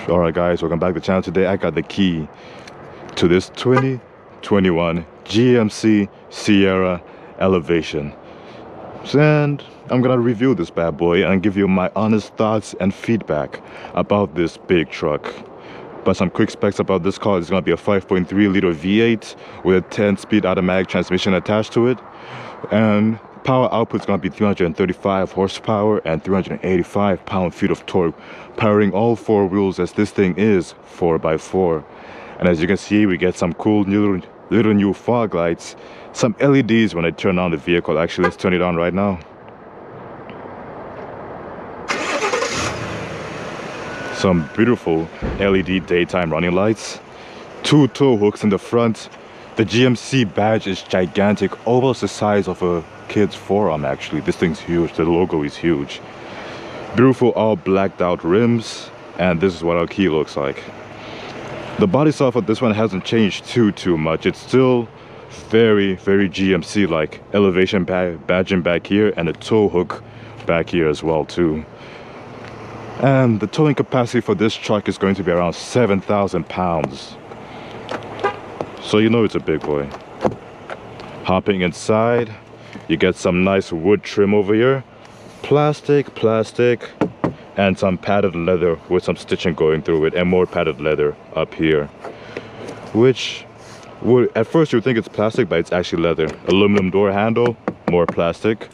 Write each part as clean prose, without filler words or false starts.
Alright guys, welcome back to the channel. Today I got the key to this 2021 GMC Sierra Elevation. And I'm gonna review this bad boy and give you my honest thoughts and feedback about this big truck. But some quick specs about this car: it's gonna be a 5.3 liter V8 with a 10-speed automatic transmission attached to it. And power output is going to be 335 horsepower and 385 pound-feet of torque, powering all four wheels, as this thing is 4x4. And as you can see, we get some cool little new fog lights, some LEDs when I turn on the vehicle. Actually, let's turn it on right now. Some beautiful LED daytime running lights, two tow hooks in the front. The GMC badge is gigantic, almost the size of a kid's forearm actually. This thing's huge, the logo is huge. Beautiful all blacked out rims, and this is what our key looks like. The body style for this one hasn't changed too much. It's still very GMC like. Elevation badging back here and a tow hook back here as well too. And the towing capacity for this truck is going to be around 7,000 pounds. So you know it's a big boy. Hopping inside, you get some nice wood trim over here, plastic, and some padded leather with some stitching going through it, and more padded leather up here, which would at first you think it's plastic, but it's actually leather. Aluminum door handle, more plastic.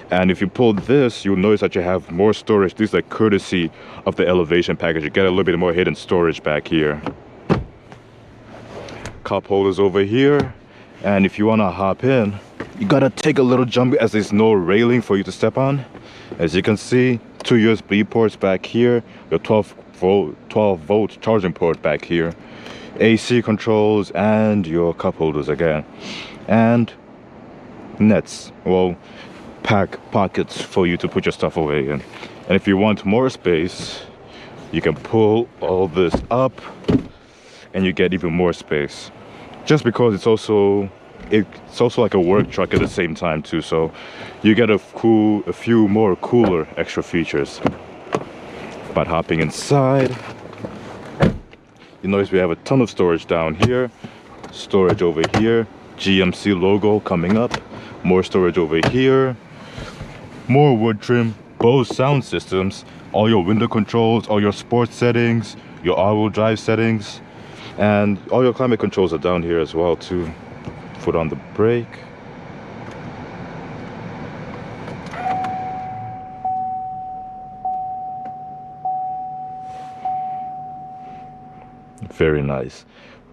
And if you pull this, you'll notice that you have more storage. This is like courtesy of the Elevation package. You get a little bit more hidden storage back here. Cup holders over here, and if you want to hop in, you gotta take a little jump as there's no railing for you to step on. As you can see, two USB ports back here, your 12 volt charging port back here, AC controls, and your cup holders again, and nets, well, pockets for you to put your stuff away in. And if you want more space, you can pull all this up and you get even more space, just because it's also like a work truck at the same time too, so you get a few more cooler extra features. But hopping inside, you notice we have a ton of storage down here, storage over here, GMC logo coming up, more storage over here, more wood trim, Bose sound systems, all your window controls, all your sports settings, your all-wheel drive settings, and all your climate controls are down here as well too. Foot on the brake. Very nice.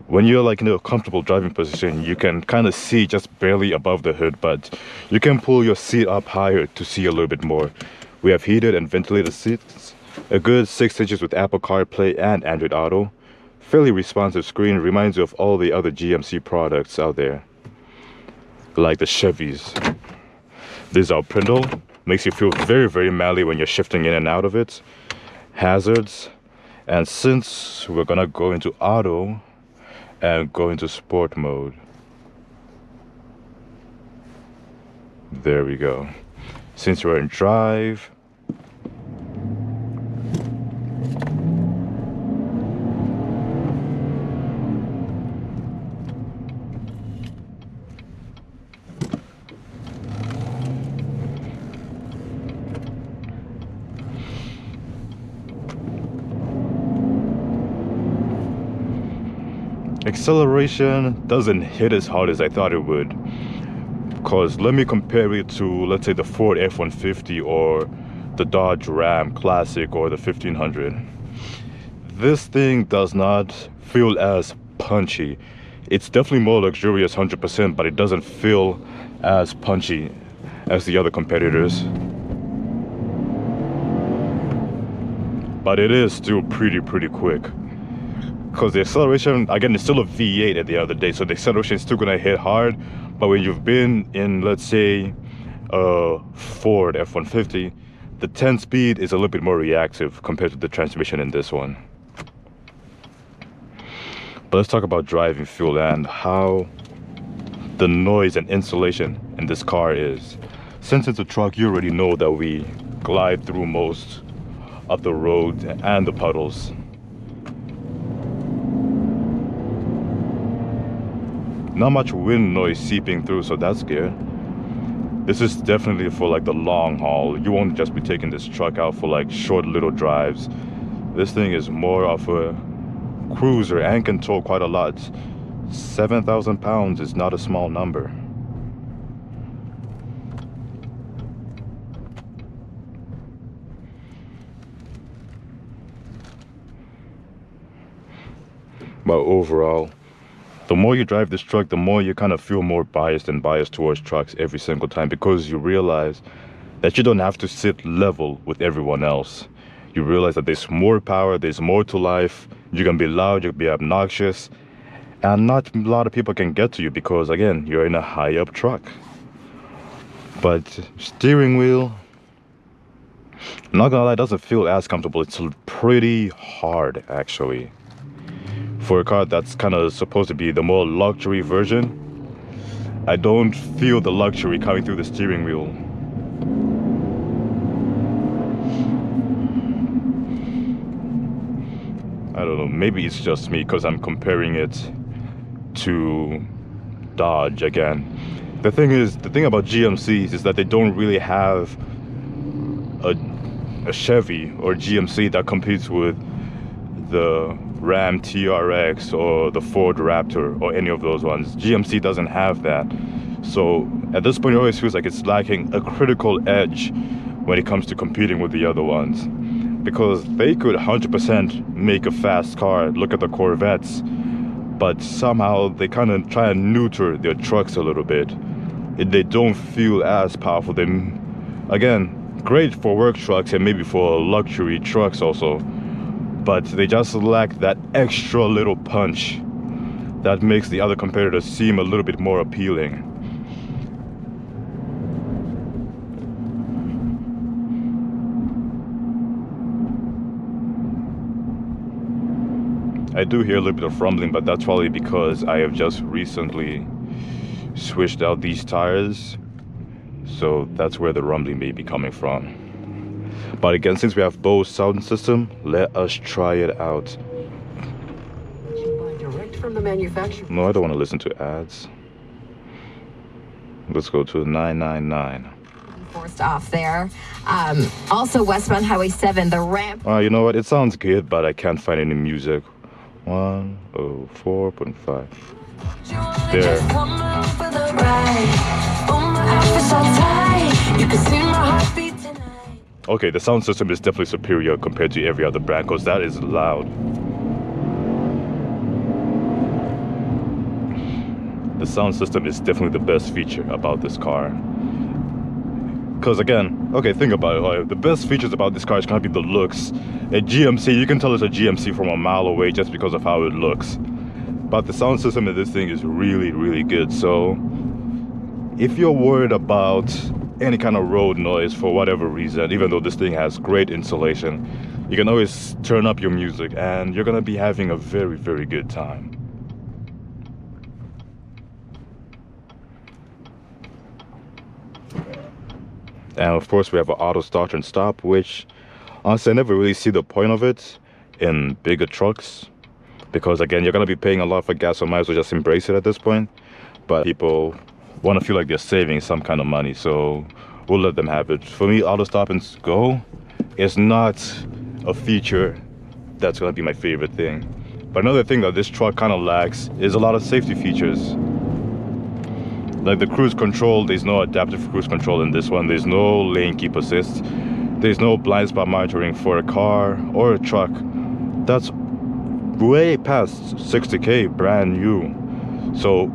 When you're like in a comfortable driving position, you can kind of see just barely above the hood, but you can pull your seat up higher to see a little bit more. We have heated and ventilated seats, a good 6 inches with Apple CarPlay and Android Auto. Fairly responsive screen, reminds you of all the other GMC products out there, like the Chevys. This is our Prindle, makes you feel very manly when you're shifting in and out of it. Hazards, and since we're gonna go into auto and go into sport mode, there we go. Since we're in drive, acceleration doesn't hit as hard as I thought it would, because let me compare it to, let's say, the Ford F-150 or the Dodge Ram Classic or the 1500. This thing does not feel as punchy. It's definitely more luxurious 100%, but it doesn't feel as punchy as the other competitors. But it is still pretty quick, because the acceleration, again, it's still a V8 at the end of the day, so the acceleration is still gonna hit hard. But when you've been in, let's say, a Ford F-150, the 10 speed is a little bit more reactive compared to the transmission in this one. But let's talk about driving feel and how the noise and insulation in this car is. Since it's a truck, you already know that we glide through most of the road and the puddles. Not much wind noise seeping through, so that's good. This is definitely for like the long haul. You won't just be taking this truck out for like short little drives. This thing is more of a cruiser and can tow quite a lot. 7,000 pounds is not a small number. But overall, the more you drive this truck, the more you kind of feel more biased towards trucks every single time, because you realize that you don't have to sit level with everyone else. You realize that there's more power, there's more to life. You can be loud, you can be obnoxious, and not a lot of people can get to you because, again, you're in a high up truck. But steering wheel, I'm not gonna lie, it doesn't feel as comfortable. It's pretty hard, actually. For a car that's kind of supposed to be the more luxury version, I don't feel the luxury coming through the steering wheel. I don't know, maybe it's just me because I'm comparing it to Dodge again. The thing about GMCs is that they don't really have a Chevy or GMC that competes with the Ram TRX or the Ford Raptor or any of those ones. GMC doesn't have that. So at this point, it always feels like it's lacking a critical edge when it comes to competing with the other ones. Because they could 100% make a fast car. Look at the Corvettes. But somehow they kind of try and neuter their trucks a little bit. They don't feel as powerful. Again, great for work trucks and maybe for luxury trucks also. But they just lack that extra little punch that makes the other competitors seem a little bit more appealing. I do hear a little bit of rumbling, but that's probably because I have just recently switched out these tires. So that's where the rumbling may be coming from. But again, since we have Bose sound system, let us try it out. Direct from the manufacturer. No, I don't want to listen to ads. Let's go to 999. Forced off there. Also, westbound Highway 7, the ramp. You know what? It sounds good, but I can't find any music. 104.5. There. Okay, the sound system is definitely superior compared to every other brand, because that is loud. The sound system is definitely the best feature about this car. Because again, okay, think about it. Like, the best features about this car is going to be the looks. A GMC, you can tell it's a GMC from a mile away just because of how it looks. But the sound system of this thing is really, really good. So if you're worried about any kind of road noise for whatever reason, even though this thing has great insulation, you can always turn up your music and you're going to be having a very, very good time. And of course we have an auto start and stop, which honestly I never really see the point of it in bigger trucks, because again, you're going to be paying a lot for gas, so might as well just embrace it at this point. But people want to feel like they're saving some kind of money, so we'll let them have it. For me, auto stop and go is not a feature that's going to be my favorite thing. But another thing that this truck kind of lacks is a lot of safety features. Like the cruise control, there's no adaptive cruise control in this one. There's no lane keep assist. There's no blind spot monitoring for a car or a truck that's way past 60K, brand new. So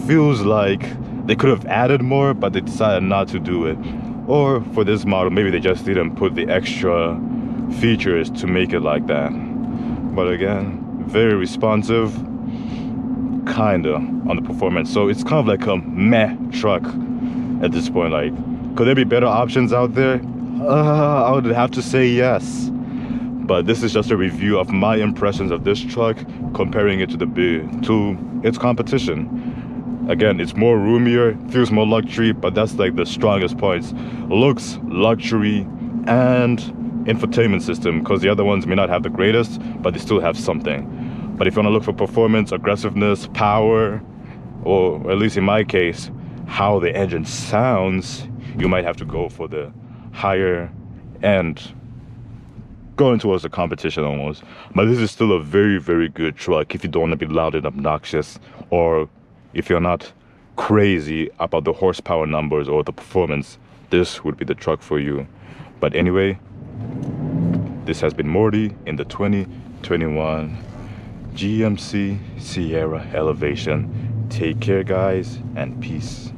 feels like they could have added more, but they decided not to do it. Or for this model, maybe they just didn't put the extra features to make it like that. But again, very responsive, kinda on the performance. So it's kind of like a meh truck at this point. Like, could there be better options out there? I would have to say yes. But this is just a review of my impressions of this truck, comparing it to its competition. Again, it's more roomier, feels more luxury, but that's like the strongest points. Looks, luxury, and infotainment system, because the other ones may not have the greatest, but they still have something. But if you want to look for performance, aggressiveness, power, or at least in my case, how the engine sounds, you might have to go for the higher end, going towards the competition almost. But this is still a very, very good truck if you don't want to be loud and obnoxious, or if you're not crazy about the horsepower numbers or the performance. This would be the truck for you. But anyway, this has been Morty in the 2021 GMC Sierra Elevation. Take care, guys, and peace.